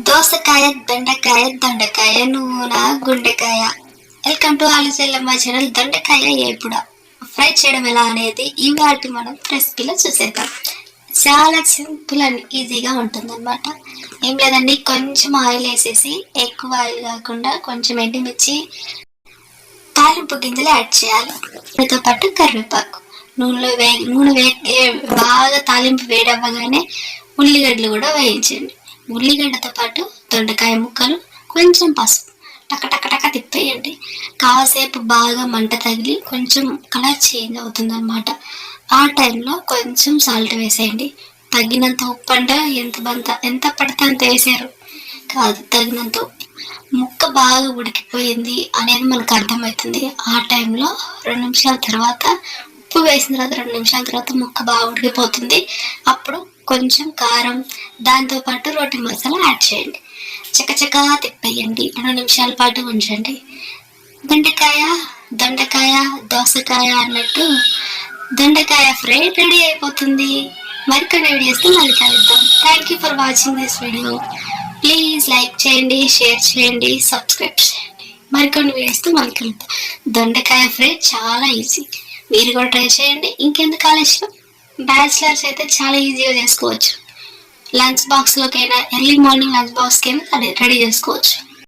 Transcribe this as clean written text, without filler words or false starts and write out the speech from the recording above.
దోసకాయ, బెండకాయ, దొండకాయ, నూనె, గుండెకాయ. Welcome to Alochanalamma channel. దొండకాయ ఎప్పుడు ఫ్రై చేయడం ఎలా అనేది ఇవాటి మనం రెసిపీలో చూసేద్దాం. చాలా సింపుల్ అండ్ ఈజీగా ఉంటుంది అనమాట. ఏం లేదండి, కొంచెం ఆయిల్ వేసేసి, ఎక్కువ ఆయిల్ కాకుండా కొంచెం ఎండుమిర్చి, తాలింపు గింజలు యాడ్ చేయాలి. దానితో పాటు కరివేపాకు. నూనె బాగా తాలింపు వేడవ్వగానే ఉల్లిగడ్డలు కూడా వేయించండి. ఉల్లిగడ్డతో పాటు దొండకాయ ముక్కలు, కొంచెం పసుపు టక తిప్పేయండి. కాసేపు బాగా మంట తగిలి కొంచెం కలర్ చేంజ్ అవుతుంది అనమాట. ఆ టైంలో కొంచెం సాల్ట్ వేసేయండి. తగినంత ఉప్పు అంటే ఎంత పడితే అంత వేసారు కాదు, తగినంత ఉప్పు. ముక్క బాగా ఉడికిపోయింది అనేది మనకు అర్థమవుతుంది. ఆ టైంలో 2 నిమిషాల తర్వాత ఉప్పు వేసిన తర్వాత 2 నిమిషాల తర్వాత ముక్క బాగా ఉడికిపోతుంది. అప్పుడు కొంచెం కారం, దాంతోపాటు రోటి మసాలా యాడ్ చేయండి. చకచకా తిప్పేయండి. 2 నిమిషాల పాటు ఉంచండి. దొండకాయ, దోసకాయ అన్నట్టు దొండకాయ ఫ్రై రెడీ అయిపోతుంది. మరికొన్ని వీడియోస్తో మళ్ళీ కలుద్దాం. Thank you for watching this video. Please like చేయండి, షేర్ చేయండి, సబ్స్క్రైబ్ చేయండి. మరికొన్ని వీడియోస్తో మళ్ళీ కలుద్దాం. దొండకాయ ఫ్రై చాలా ఈజీ, మీరు కూడా ట్రై చేయండి. ఇంకెందుకు ఆలస్యం, బ్యాచిలర్స్ అయితే చాలా ఈజీగా చేసుకోవచ్చు. లంచ్ బాక్స్లోకైనా, ఎర్లీ మార్నింగ్ లంచ్ బాక్స్కైనా రెడీ చేసుకోవచ్చు.